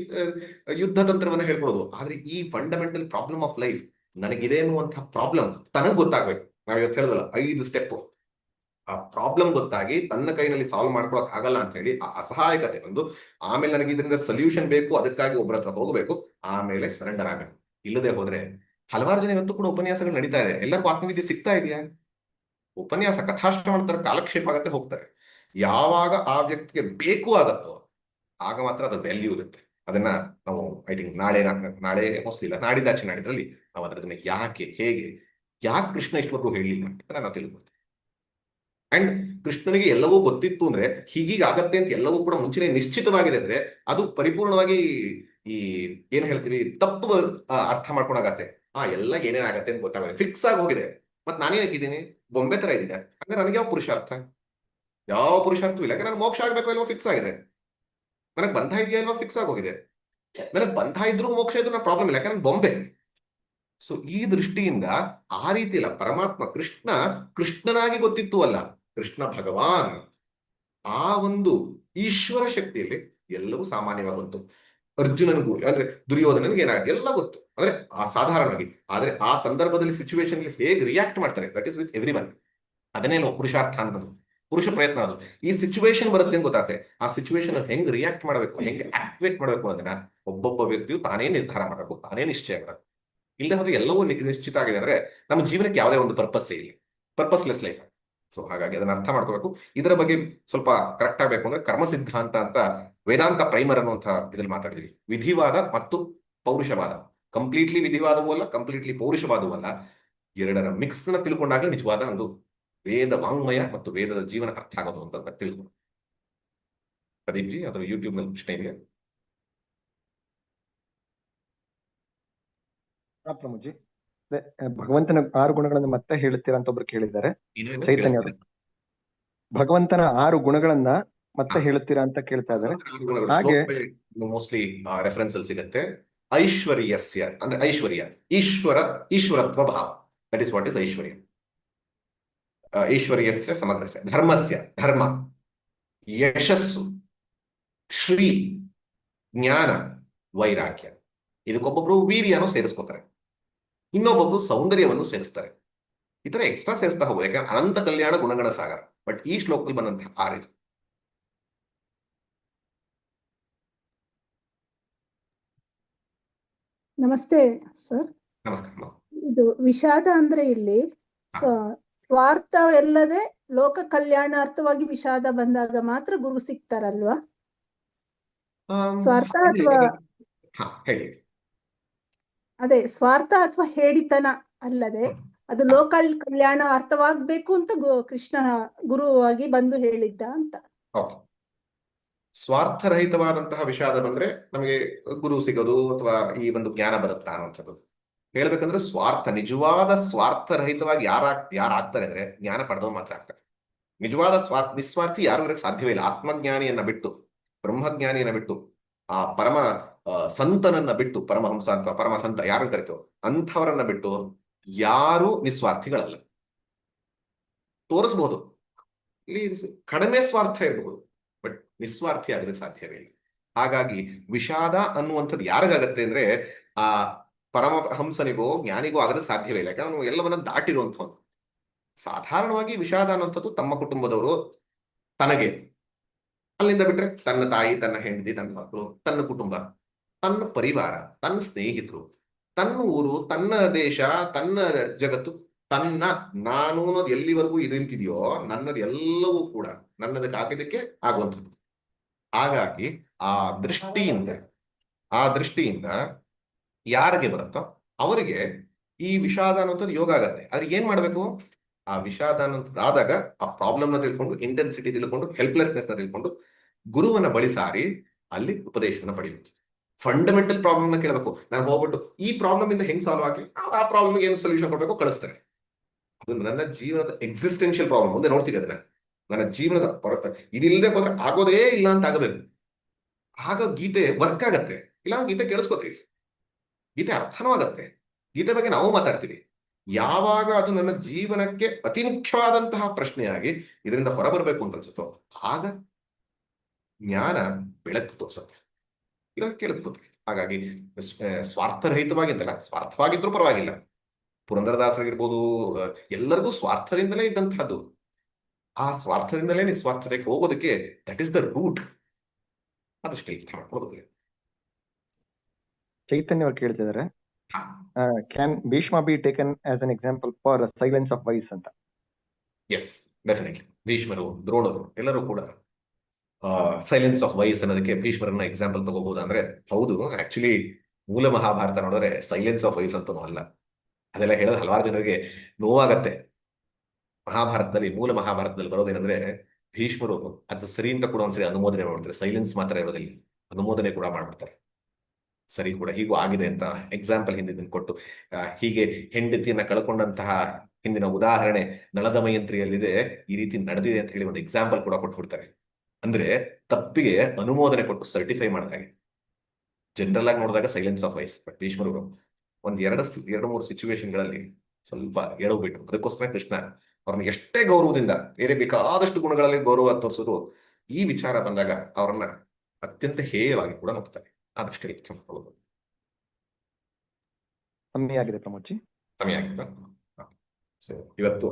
ಯುದ್ಧ ತಂತ್ರವನ್ನ ಹೇಳ್ಕೊಡೋದು. ಆದ್ರೆ ಈ ಫಂಡಮೆಂಟಲ್ ಪ್ರಾಬ್ಲಮ್ ಆಫ್ ಲೈಫ್, ನನಗಿದೆ ಅನ್ನುವಂತಹ ಪ್ರಾಬ್ಲಮ್ ತನಗ್ ಗೊತ್ತಾಗ್ಬೇಕು. ನಾವ್ ಇವತ್ತು ಹೇಳಿದ್ವಲ್ಲ 5 ಸ್ಟೆಪ್, ಆ ಪ್ರಾಬ್ಲಮ್ ಗೊತ್ತಾಗಿ ತನ್ನ ಕೈನಲ್ಲಿ ಸಾಲ್ವ್ ಮಾಡ್ಕೊಳಕ್ ಆಗಲ್ಲ ಅಂತ ಹೇಳಿ ಆ ಅಸಹಾಯಕತೆ ಒಂದು, ಆಮೇಲೆ ನನಗೆ ಇದರಿಂದ ಸೊಲ್ಯೂಷನ್ ಬೇಕು, ಅದಕ್ಕಾಗಿ ಒಬ್ಬರ ಹತ್ರ ಹೋಗಬೇಕು, ಆಮೇಲೆ ಸರೆಂಡರ್ ಆಗಬೇಕು. ಇಲ್ಲದೆ ಹೋದ್ರೆ ಹಲವಾರು ಜನ ಇವತ್ತು ಕೂಡ ಉಪನ್ಯಾಸಗಳು ನಡೀತಾ ಇದೆ, ಎಲ್ಲರಿಗೂ ಆತ್ಮವಿದ್ಯೆ ಸಿಗ್ತಾ ಇದೆಯಾ? ಉಪನ್ಯಾಸ ಕಥಾಶ್ರವಣ ತರ ಕಾಲಕ್ಷೇಪ ಆಗತ್ತೆ, ಹೋಗ್ತಾರೆ. ಯಾವಾಗ ಆ ವ್ಯಕ್ತಿಗೆ ಬೇಕು ಆಗತ್ತೋ ಆಗ ಮಾತ್ರ ಅದು ವ್ಯಾಲ್ಯೂ ಇರುತ್ತೆ. ಅದನ್ನ ನಾವು ಐ ಥಿಂಕ್ ನಾಳೆ ಮೋಸ್ಟ್ಲಿ ಇಲ್ಲ, ನಾಡಿದಾಚೆ ನಾಡಿದ್ರಲ್ಲಿ ನಾವು ಅದನ್ನ ಯಾಕೆ ಕೃಷ್ಣ ಇಷ್ಟವರೆಗೂ ಹೇಳಲಿಲ್ಲ ಅಂತ ನಾವು ತಿಳ್ಕೊಳ್ತೀವಿ. ಅಂಡ್ ಕೃಷ್ಣನಿಗೆ ಎಲ್ಲವೂ ಗೊತ್ತಿತ್ತು ಅಂದ್ರೆ, ಹೀಗೀಗ ಆಗತ್ತೆ ಅಂತ ಎಲ್ಲವೂ ಕೂಡ ಮುಂಚೆನೆ ನಿಶ್ಚಿತವಾಗಿದೆ ಅಂದ್ರೆ, ಅದು ಪರಿಪೂರ್ಣವಾಗಿ ಈ ಏನ್ ಹೇಳ್ತೀವಿ ತಪ್ಪು ಅರ್ಥ ಮಾಡ್ಕೊಂಡಾಗತ್ತೆ. ಎಲ್ಲ ಏನೇನಾಗತ್ತೆ ಅಂತ ಗೊತ್ತಾಗುತ್ತೆ, ಫಿಕ್ಸ್ ಆಗಿ ಹೋಗಿದೆ. ಮತ್ ನಾನೇನಾಗಿದ್ದೀನಿ, ಬೊಂಬೆ ತರ ಇದ್ದೀನಿ. ಅಂದ್ರೆ ನನಗೆ ಯಾವ ಪುರುಷಾರ್ಥವೂ ಇಲ್ಲ. ನನಗೆ ಮೋಕ್ಷ ಆಗ್ಬೇಕು ಇಲ್ವೋ ಫಿಕ್ಸ್ ಆಗಿದೆ, ನನಗೆ ಬಂಧ ಇದೆಯಾ ಇಲ್ವೋ ಫಿಕ್ಸ್ ಆಗೋಗಿದೆ. ನನಗೆ ಬಂಧ ಇದ್ರು ಮೋಕ್ಷ ಇದ್ರು ನನ್ನ ಪ್ರಾಬ್ಲಮ್ ಇಲ್ಲ, ಯಾಕಂದ್ರೆ ಬೊಂಬೆ. ಸೊ ಈ ದೃಷ್ಟಿಯಿಂದ ಆ ರೀತಿ ಇಲ್ಲ. ಪರಮಾತ್ಮ ಕೃಷ್ಣನಾಗಿ ಗೊತ್ತಿತ್ತು ಅಲ್ಲ, ಕೃಷ್ಣ ಭಗವಾನ್. ಆ ಒಂದು ಈಶ್ವರ ಶಕ್ತಿಯಲ್ಲಿ ಎಲ್ಲವೂ ಸಾಮಾನ್ಯವಾಗುತ್ತು. ಅರ್ಜುನನಿಗೂ ಅಂದ್ರೆ ದುರ್ಯೋಧನನಿಗೆ ಏನಾಗುತ್ತೆ ಎಲ್ಲ ಗೊತ್ತು, ಅಂದ್ರೆ ಸಾಧಾರಣವಾಗಿ. ಆದ್ರೆ ಆ ಸಂದರ್ಭದಲ್ಲಿ ಸಿಚುವೇಶನ್ ಹೇಗೆ ರಿಯಾಕ್ಟ್ ಮಾಡ್ತಾರೆ, that is with every one. ಅದನ್ನೇನು ಪುರುಷಾರ್ಥ ಅನ್ನೋದು, ಪುರುಷ ಪ್ರಯತ್ನ ಅದು. ಈ ಸಿಚುವೇಶನ್ ಬರುತ್ತೆ ಅಂತ ಗೊತ್ತಾಗುತ್ತೆ, ಆ ಸಿಚುವೇಶನ್ ಹೆಂಗ್ ರಿಯಾಕ್ಟ್ ಮಾಡಬೇಕು, ಹೆಂಗೆ ಆಕ್ಟಿವೇಟ್ ಮಾಡಬೇಕು ಅದನ್ನ ಒಬ್ಬೊಬ್ಬ ವ್ಯಕ್ತಿಯು ತಾನೇ ನಿರ್ಧಾರ ಮಾಡಬೇಕು, ತಾನೇ ನಿಶ್ಚಯ ಮಾಡಬೇಕು. ಇಲ್ಲದೆ ಹೋದ್ರೆ ಎಲ್ಲವೂ ನಿಶ್ಚಿತ ಆಗಿದೆ ಅಂದ್ರೆ ನಮ್ಮ ಜೀವನಕ್ಕೆ ಯಾವುದೇ ಒಂದು ಪರ್ಪಸ್ಸೇ ಇಲ್ಲ, ಪರ್ಪಸ್ಲೆಸ್ ಲೈಫ್. ಸೊ ಹಾಗಾಗಿ ಅದನ್ನ ಅರ್ಥ ಮಾಡ್ಕೋಬೇಕು. ಇದರ ಬಗ್ಗೆ ಸ್ವಲ್ಪ ಕರೆಕ್ಟ್ ಆಗಬೇಕು ಅಂದ್ರೆ ಕರ್ಮ ಸಿದ್ಧಾಂತ ಅಂತ ವೇದಾಂತ ಪ್ರೈಮರ್ ಅನ್ನುವಂತಹ ಇದ್ರಲ್ಲಿ ಮಾತಾಡಿದ್ವಿ. ವಿಧಿವಾದ ಮತ್ತು ಪೌರುಷವಾದ, ಕಂಪ್ಲೀಟ್ಲಿ ವಿಧಿವಾದವೂ ಅಲ್ಲ, ಕಂಪ್ಲೀಟ್ಲಿ ಪೌರುಷವಾದವೂ ಅಲ್ಲ, ಎರಡರ ಮಿಕ್ಸ್ ನ ತಿಳ್ಕೊಂಡಾಗ ನಿಜವಾದ ಒಂದು ವೇದ ವಾಂಗ್ಮಯ ಮತ್ತು ವೇದದ ಜೀವನ ಅರ್ಥ ಆಗೋದು ಅಂತ ತಿಳ್ಕೊಂಡು. ಪ್ರದೀಪ್ ಜಿ, ಅದು ಯೂಟ್ಯೂಬ್ ನಲ್ಲಿ ಪ್ರಶ್ನೆ ಇದೆಯಾ? ಪ್ರಭುಜಿ, ಭಗವಂತನ 6 ಗುಣಗಳನ್ನು ಮತ್ತೆ ಹೇಳುತ್ತೀರಾ ಅಂತ ಒಬ್ರು ಕೇಳಿದ್ದಾರೆ. ಚೈತನ್ಯ ಭಗವಂತನ 6 ಗುಣಗಳನ್ನ ಮತ್ತೆ ಹೇಳುತ್ತೀರಾ ಅಂತ ಕೇಳ್ತಾ ಇದ್ದಾರೆ. ಹಾಗೆ ಮೋಸ್ಟ್ಲಿ ರೆಫರೆನ್ಸ್ ಅಲ್ಲಿ ಸಿಗುತ್ತೆ. ಐಶ್ವರ್ಯಸ್ಯ ಅಂದ್ರೆ ಐಶ್ವರ್ಯ, ಈಶ್ವರತ್ವ ಭಾವ, ದಟ್ ಇಸ್ ವಾಟ್ ಇಸ್ ಐಶ್ವರ್ಯ. ಐಶ್ವರ್ಯಸ್ಯ ಸಮಗ್ರಸ್ಯ, ಧರ್ಮಸ್ಯ ಧರ್ಮ, ಯಶಸ್ಸು, ಶ್ರೀ, ಜ್ಞಾನ, ವೈರಾಗ್ಯ. ಇದಕ್ಕೊಬ್ಬೊಬ್ರು ವೀರ್ಯನೂ ಸೇರಿಸ್ಕೋತಾರೆ, ಇನ್ನೊಬ್ಬೊಬ್ರು ಸೌಂದರ್ಯವನ್ನು ಸೇರಿಸ್ತಾರೆ. ಈ ತರ ಎಕ್ಸ್ಟ್ರಾ ಸೇರಿಸ್ತಾ ಹೋಗೋದು, ಯಾಕಂದ್ರೆ ಅನಂತ ಕಲ್ಯಾಣ ಗುಣಗಣ ಸಾಗರ. ಬಟ್ ಈ ಶ್ಲೋಕದಲ್ಲಿ ಬಂದಂತಹ 6 ಇದು. ನಮಸ್ತೆ ಸರ್. ನಮಸ್ಕಾರ. ಇದು ವಿಷಾದ ಅಂದ್ರೆ ಇಲ್ಲಿ ಸ್ವಾರ್ಥವಿಲ್ಲದೆ ಲೋಕ ಕಲ್ಯಾಣಾರ್ಥವಾಗಿ ವಿಷಾದ ಬಂದಾಗ ಮಾತ್ರ ಗುರು ಸಿಗ್ತಾರಲ್ವಾ? ಸ್ವಾರ್ಥ ಅಥವಾ ಅದೇ ಸ್ವಾರ್ಥ ಅಥವಾ ಹೇಡಿತನ ಅಲ್ಲದೆ ಅದು ಲೋಕ ಕಲ್ಯಾಣ ಅರ್ಥವಾಗ್ಬೇಕು ಅಂತ ಕೃಷ್ಣ ಗುರುವಾಗಿ ಬಂದು ಹೇಳಿದ್ದ ಅಂತ. ಸ್ವಾರ್ಥರಹಿತವಾದಂತಹ ವಿಷಾದ ಬಂದ್ರೆ ನಮಗೆ ಗುರು ಸಿಗೋದು ಅಥವಾ ಈ ಒಂದು ಜ್ಞಾನ ಬರುತ್ತಾ ಅನ್ನುವಂಥದ್ದು. ಹೇಳ್ಬೇಕಂದ್ರೆ ನಿಜವಾದ ಸ್ವಾರ್ಥರಹಿತವಾಗಿ ಯಾರಾಗ್ತಾರೆ ಅಂದ್ರೆ ಜ್ಞಾನ ಪಡೆದವ್ ಮಾತ್ರ ಆಗ್ತಾರೆ. ನಿಜವಾದ ನಿಸ್ವಾರ್ಥಿ ಯಾರು ಇರಕ್ಕೆ ಸಾಧ್ಯವೇ ಇಲ್ಲ. ಆತ್ಮಜ್ಞಾನಿಯನ್ನ ಬಿಟ್ಟು, ಬ್ರಹ್ಮಜ್ಞಾನಿಯನ್ನ ಬಿಟ್ಟು, ಆ ಪರಮ ಸಂತನನ್ನ ಬಿಟ್ಟು, ಪರಮಹಂಸ ಅಂತ ಪರಮ ಸಂತ ಯಾರನ್ನು ಕರಿತೋ ಅಂಥವರನ್ನ ಬಿಟ್ಟು ಯಾರು ನಿಸ್ವಾರ್ಥಿಗಳಲ್ಲ. ತೋರಿಸಬಹುದು ಇಲ್ಲಿ ಕಡಿಮೆ ಸ್ವಾರ್ಥ ಇರಬಹುದು, ಬಟ್ ನಿಸ್ವಾರ್ಥಿ ಆಗೋದಕ್ಕೆ ಸಾಧ್ಯವೇ ಇಲ್ಲ. ಹಾಗಾಗಿ ವಿಷಾದ ಅನ್ನುವಂಥದ್ದು ಯಾರಿಗಾಗತ್ತೆ ಅಂದ್ರೆ ಆ ಪರಮಹಂಸನಿಗೋ ಜ್ಞಾನಿಗೋ ಆಗೋದಕ್ಕೆ ಸಾಧ್ಯವೇ ಇಲ್ಲ, ಯಾಕಂದ್ರೆ ಎಲ್ಲವನ್ನ ದಾಟಿರುವಂಥವ್ನು. ಸಾಧಾರಣವಾಗಿ ವಿಷಾದ ಅನ್ನುವಂಥದ್ದು ತಮ್ಮ ಕುಟುಂಬದವರು ತನಗೆ, ಅಲ್ಲಿಂದ ಬಿಟ್ರೆ ತನ್ನ ತಾಯಿ, ತನ್ನ ಹೆಂಡತಿ, ತನ್ನ ಮಕ್ಕಳು, ತನ್ನ ಕುಟುಂಬ, ತನ್ನ ಪರಿವಾರ, ತನ್ನ ಸ್ನೇಹಿತರು, ತನ್ನ ಊರು, ತನ್ನ ದೇಶ, ತನ್ನ ಜಗತ್ತು, ನಾನು ಅನ್ನೋದು ಎಲ್ಲಿವರೆಗೂ ನಿಂತಿದೆಯೋ ನನ್ನದು ಎಲ್ಲವೂ ಕೂಡ ನನ್ನದಕ್ಕೆ ಹಾಕಿದಕ್ಕೆ ಆಗುವಂಥದ್ದು. ಹಾಗಾಗಿ ಆ ದೃಷ್ಟಿಯಿಂದ ಯಾರಿಗೆ ಬರುತ್ತೋ ಅವರಿಗೆ ಈ ವಿಷಾದ ಅನ್ನುವಂಥದ್ದು ಯೋಗ ಆಗತ್ತೆ. ಆದ್ರೆ ಏನ್ ಮಾಡ್ಬೇಕು? ಆ ವಿಷಾದ ಅನ್ನೋಂಥದ್ದು ಆದಾಗ ಆ ಪ್ರಾಬ್ಲಮ್ ನ ತಿಳ್ಕೊಂಡು, ಇಂಟೆನ್ಸಿಟಿ ತಿಳ್ಕೊಂಡು, ಹೆಲ್ಪ್ಲೆಸ್ನೆಸ್ ನ ತಿಳ್ಕೊಂಡು ಗುರುವನ್ನ ಬಳಿ ಸಾರಿ ಅಲ್ಲಿ ಉಪದೇಶವನ್ನ ಪಡೆಯುತ್ತೆ. ಫಂಡಮೆಂಟಲ್ ಪ್ರಾಬ್ಲಮ್ ನ ಕೇಳಬೇಕು. ನಾನು ಹೋಗ್ಬಿಟ್ಟು ಈ ಪ್ರಾಬ್ಲಮ್ ಇಂದ ಹೆಂಗ್ ಸಾಲ್ವ್ ಆಗಿ ಆ ಪ್ರಾಬ್ಲಮ್ಗೆ ಏನು ಸೊಲ್ಯೂಷನ್ ಕೊಡ್ಬೇಕು ಕಳಿಸ್ತಾರೆ. ಅದು ನನ್ನ ಜೀವನದ ಎಕ್ಸಿಸ್ಟೆನ್ಷಿಯಲ್ ಪ್ರಾಬ್ಲಮ್. ಮುಂದೆ ನೋಡ್ತೀವಿ ಅದನ್ನ. ನನ್ನ ಜೀವನದ ಇದಿಲ್ಲದೆ ಹೋದ್ರೆ ಆಗೋದೇ ಇಲ್ಲ ಅಂತ ಆಗಬೇಕು. ಆಗ ಗೀತೆ ವರ್ಕ್ ಆಗತ್ತೆ. ಇಲ್ಲ ಗೀತೆ ಕೇಳಿಸ್ಕೊತೀವಿ, ಗೀತೆ ಅರ್ಥನೂ ಆಗತ್ತೆ, ಗೀತೆ ಬಗ್ಗೆ ನಾವು ಮಾತಾಡ್ತೀವಿ. ಯಾವಾಗ ಅದು ನನ್ನ ಜೀವನಕ್ಕೆ ಅತಿ ಮುಖ್ಯವಾದಂತಹ ಪ್ರಶ್ನೆಯಾಗಿ ಇದರಿಂದ ಹೊರಬರಬೇಕು ಅಂತ ಅನ್ಸುತ್ತೋ ಆಗ ಜ್ಞಾನ ಬೆಳಕು ತೋರಿಸುತ್ತೆ, ಇಲ್ಲ ಕೇಳಿಸ್ಕೊತೀವಿ. ಹಾಗಾಗಿ ಸ್ವಾರ್ಥರಹಿತವಾಗಿದ್ದಲ್ಲ, ಸ್ವಾರ್ಥವಾಗಿದ್ರೂ ಪರವಾಗಿಲ್ಲ. ಪುರಂದರದಾಸರಿಗಿರ್ಬೋದು, ಎಲ್ಲರಿಗೂ ಸ್ವಾರ್ಥದಿಂದಲೇ ಇದ್ದಂತಹದ್ದು. ಆ ಸ್ವಾರ್ಥದಿಂದಲೇ ನಿಸ್ವಾರ್ಥತೆಗೆ ಹೋಗೋದಕ್ಕೆ ದಟ್ ಇಸ್ ದ ರೂಟ್. ಅದಷ್ಟೇ ಮಾಡ್ಕೊಳ್ಬೇಕು. ಚೈತನ್ಯ ಅವ್ರು ಕೇಳ್ತಿದ್ದಾರೆ, can Bhishma be taken as an example for silence of wise ಅಂತ? Yes, definitely. ಭೀಷ್ಮರು, ದ್ರೋಣರು ಎಲ್ಲರೂ ಕೂಡ ಸೈಲೆನ್ಸ್ ಆಫ್ ವೈಸ್ ಅನ್ನೋದಕ್ಕೆ ಭೀಷ್ಮರನ್ನ ಎಕ್ಸಾಂಪಲ್ ತಗೋಬಹುದು. ಅಂದ್ರೆ ಹೌದು, ಆಕ್ಚುಲಿ ಮೂಲ ಮಹಾಭಾರತ ನೋಡಿದ್ರೆ ಸೈಲೆನ್ಸ್ ಆಫ್ ವೈಸ್ ಅಂತನೂ ಅಲ್ಲ. ಅದೆಲ್ಲ ಹೇಳೋದು ಹಲವಾರು ಜನರಿಗೆ ನೋವಾಗತ್ತೆ. ಮಹಾಭಾರತದಲ್ಲಿ, ಮೂಲ ಮಹಾಭಾರತದಲ್ಲಿ ಬರೋದೇನಂದ್ರೆ ಭೀಷ್ಮರು ಅದು ಸರಿ ಅಂತ ಕೂಡ ಒಂದ್ಸರಿ ಅನುಮೋದನೆ ಮಾಡ್ತಾರೆ. ಸೈಲೆನ್ಸ್ ಮಾತ್ರ ಇರೋದಿಲ್ಲ, ಅನುಮೋದನೆ ಕೂಡ ಮಾಡ್ಬಿಡ್ತಾರೆ. ಸರಿ ಕೂಡ ಹೀಗೂ ಆಗಿದೆ ಅಂತ ಎಕ್ಸಾಂಪಲ್ ಹಿಂದಿನ ಕೊಟ್ಟು, ಹೀಗೆ ಹೆಂಡತಿಯನ್ನ ಕಳ್ಕೊಂಡಂತಹ ಹಿಂದಿನ ಉದಾಹರಣೆ ನಳದ ಮಯಂತ್ರಿಯಲ್ಲಿದೆ, ಈ ರೀತಿ ನಡೆದಿದೆ ಅಂತ ಹೇಳಿ ಒಂದು ಎಕ್ಸಾಂಪಲ್ ಕೂಡ ಕೊಟ್ಬಿಡ್ತಾರೆ. ಅಂದ್ರೆ ತಪ್ಪಿಗೆ ಅನುಮೋದನೆ ಕೊಟ್ಟು ಸರ್ಟಿಫೈ ಮಾಡಿದ ಹಾಗೆ. ಜನರಲ್ ಆಗಿ ನೋಡಿದಾಗ ಸೈಲೆನ್ಸ್ ಆಫ್ ವೈಸ್. ಬಟ್ ಭೀಷ್ಮರು ಒಂದ್ ಎರಡು ಮೂರು ಸಿಚುವೇಶನ್ಗಳಲ್ಲಿ ಸ್ವಲ್ಪ ಎಳವ್ಬಿಟ್ಟು, ಅದಕ್ಕೋಸ್ಕರ ಕೃಷ್ಣ ಅವ್ರನ್ನ ಎಷ್ಟೇ ಗೌರವದಿಂದ, ಬೇರೆ ಬೇಕಾದಷ್ಟು ಗುಣಗಳಲ್ಲಿ ಗೌರವ ತೋರಿಸೋದು, ಈ ವಿಚಾರ ಬಂದಾಗ ಅವ್ರನ್ನ ಅತ್ಯಂತ ಹೇಯವಾಗಿ ಕೂಡ ನೋಡ್ತಾರೆ. ಅದಷ್ಟೇ ಮಾಡ್ಕೊಳ್ಳೋದು. ಕಮ್ಮಿ ಆಗಿದೆ ಪ್ರಮೋದ್ಜಿ, ಕಮ್ಮಿ ಆಗಿದೆ. ಸೊ ಇವತ್ತು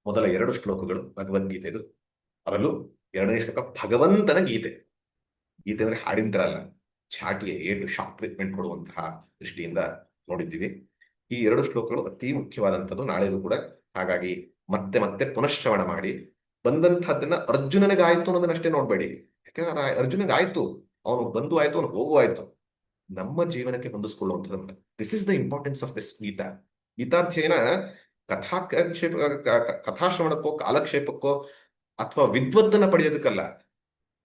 ಮೊದಲ 2 ಶ್ಲೋಕಗಳು ಭಗವದ್ಗೀತೆದು, ಅದರಲ್ಲೂ 2ನೇ ಶ್ಲೋಕ ಭಗವಂತನ ಗೀತೆ. ಗೀತೆ ಅಂದ್ರೆ ಹಾಡಿನ ತರ ಅಲ್ಲ, ಚಾಟಿಗೆ ಏಟು ಶಾಕ್ ಟ್ರೀಟ್ಮೆಂಟ್ ಕೊಡುವಂತಹ ದೃಷ್ಟಿಯಿಂದ ನೋಡಿದ್ದೀವಿ. ಈ 2 ಶ್ಲೋಕಗಳು ಅತಿ ಮುಖ್ಯವಾದಂಥದ್ದು, ನಾಳೆದು ಕೂಡ. ಹಾಗಾಗಿ ಮತ್ತೆ ಮತ್ತೆ ಪುನಶ್ರವಣ ಮಾಡಿ ಬಂದಂತಹದ್ದನ್ನ ಅರ್ಜುನನಿಗಾಯ್ತು ಅನ್ನೋದನ್ನಷ್ಟೇ ನೋಡ್ಬೇಡಿ. ಯಾಕಂದ್ರೆ ಅರ್ಜುನಿಗಾಯ್ತು, ಅವನು ಬಂದು ಆಯ್ತು, ಅವನು ಹೋಗು ಆಯ್ತು. ನಮ್ಮ ಜೀವನಕ್ಕೆ ಹೊಂದಿಸ್ಕೊಳ್ಳುವಂಥದ್ದು. This is the importance of this Gita. ಗೀತಾಧ್ಯಯನ ಕಥಾಶ್ರವಣಕ್ಕೋ, ಕಾಲಕ್ಷೇಪಕ್ಕೋ ಅಥವಾ ವಿದ್ವತ್ತನ್ನ ಪಡೆಯೋದಕ್ಕಲ್ಲ.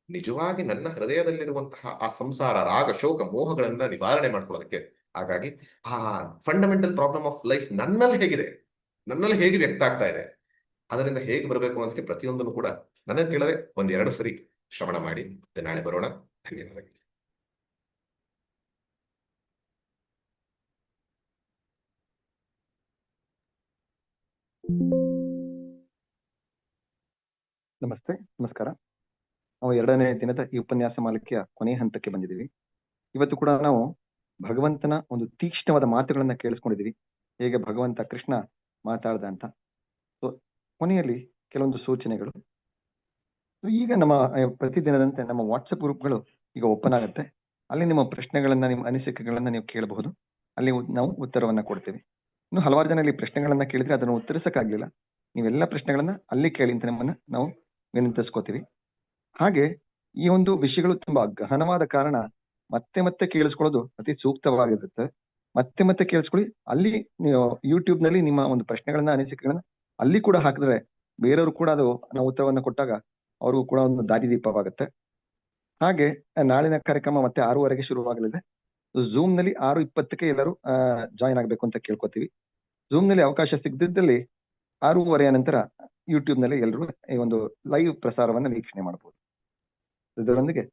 ನಿಜವಾಗಿ ನನ್ನ ಹೃದಯದಲ್ಲಿರುವಂತಹ ಆ ಸಂಸಾರ, ರಾಗ, ಶೋಕ, ಮೋಹಗಳನ್ನ ನಿವಾರಣೆ ಮಾಡ್ಕೊಳ್ಳೋದಕ್ಕೆ. ಹಾಗಾಗಿ ಆ ಫಂಡಮೆಂಟಲ್ ಪ್ರಾಬ್ಲಮ್ ಆಫ್ ಲೈಫ್ ನನ್ನಲ್ಲಿ ಹೇಗಿದೆ, ನನ್ನಲ್ಲಿ ಹೇಗೆ ವ್ಯಕ್ತ ಆಗ್ತಾ ಇದೆ, ಅದರಿಂದ ಹೇಗೆ ಬರಬೇಕು ಅನ್ನೋದಕ್ಕೆ ಪ್ರತಿಯೊಂದನ್ನು ಕೂಡ ನನ್ನ ಕೇಳದೆ 1-2 ಸರಿ ಶ್ರವಣ ಮಾಡಿ ಮತ್ತೆ ನಾಳೆ ಬರೋಣ. ಧನ್ಯವಾದಗಳು. ನಮಸ್ತೆ, ನಮಸ್ಕಾರ. ನಾವು 2ನೇ ದಿನದ ಈ ಉಪನ್ಯಾಸ ಮಾಲಿಕೆಯ ಕೊನೆಯ ಹಂತಕ್ಕೆ ಬಂದಿದ್ದೀವಿ. ಇವತ್ತು ಕೂಡ ನಾವು ಭಗವಂತನ ಒಂದು ತೀಕ್ಷ್ಣವಾದ ಮಾತುಗಳನ್ನ ಕೇಳಿಸ್ಕೊಂಡಿದ್ದೀವಿ, ಹೇಗೆ ಭಗವಂತ ಕೃಷ್ಣ ಮಾತಾಡ್ದ ಅಂತ. ಸೊ ಕೊನೆಯಲ್ಲಿ ಕೆಲವೊಂದು ಸೂಚನೆಗಳು. ಈಗ ನಮ್ಮ ಪ್ರತಿದಿನದಂತೆ ನಮ್ಮ ವಾಟ್ಸಪ್ ಗ್ರೂಪ್ಗಳು ಈಗ ಓಪನ್ ಆಗುತ್ತೆ. ಅಲ್ಲಿ ನಿಮ್ಮ ಪ್ರಶ್ನೆಗಳನ್ನ, ನಿಮ್ಮ ಅನಿಸಿಕೆಗಳನ್ನ ನೀವು ಕೇಳಬಹುದು. ಅಲ್ಲಿ ನಾವು ಉತ್ತರವನ್ನ ಕೊಡ್ತೀವಿ. ಇನ್ನು ಹಲವಾರು ಜನ ಇಲ್ಲಿ ಪ್ರಶ್ನೆಗಳನ್ನ ಕೇಳಿದ್ರೆ ಅದನ್ನು ಉತ್ತರಿಸಕ್ಕಾಗ್ಲಿಲ್ಲ. ನೀವೆಲ್ಲ ಪ್ರಶ್ನೆಗಳನ್ನ ಅಲ್ಲಿ ಕೇಳಿ ಅಂತ ನಮ್ಮನ್ನ ನಾವು ವಿನಂತಿಸ್ಕೋತೀವಿ. ಹಾಗೆ ಈ ಒಂದು ವಿಷಯಗಳು ತುಂಬಾ ಗಹನವಾದ ಕಾರಣ ಮತ್ತೆ ಮತ್ತೆ ಕೇಳಿಸ್ಕೊಳ್ಳೋದು ಅತಿ ಸೂಕ್ತವಾಗಿರುತ್ತೆ. ಮತ್ತೆ ಮತ್ತೆ ಕೇಳಿಸ್ಕೊಳ್ಳಿ. ಅಲ್ಲಿ ನೀವು ಯೂಟ್ಯೂಬ್ ನಲ್ಲಿ ನಿಮ್ಮ ಒಂದು ಪ್ರಶ್ನೆಗಳನ್ನ, ಅನಿಸಿಕೆಗಳನ್ನ ಅಲ್ಲಿ ಕೂಡ ಹಾಕಿದ್ರೆ ಬೇರೆಯವರು ಕೂಡ ಅದು ನಾವು ಉತ್ತರವನ್ನ ಕೊಟ್ಟಾಗ ಅವ್ರಿಗೂ ಕೂಡ ಒಂದು ದಾರಿದೀಪವಾಗುತ್ತೆ. ಹಾಗೆ ನಾಳಿನ ಕಾರ್ಯಕ್ರಮ ಮತ್ತೆ 6:15ಗೆ ಶುರುವಾಗಲಿದೆ. ಝೂಮ್ ನಲ್ಲಿ 6:20ಕ್ಕೆ ಎಲ್ಲರೂ ಜಾಯಿನ್ ಆಗ್ಬೇಕು ಅಂತ ಕೇಳ್ಕೊತೀವಿ. ಝೂಮ್ ನಲ್ಲಿ ಅವಕಾಶ ಸಿಗದಿದ್ದಲ್ಲಿ 6:30 ನಂತರ ಯೂಟ್ಯೂಬ್ ನಲ್ಲಿ ಎಲ್ಲರೂ ಈ ಒಂದು ಲೈವ್ ಪ್ರಸಾರವನ್ನ ವೀಕ್ಷಣೆ ಮಾಡಬಹುದು. ಇದರೊಂದಿಗೆ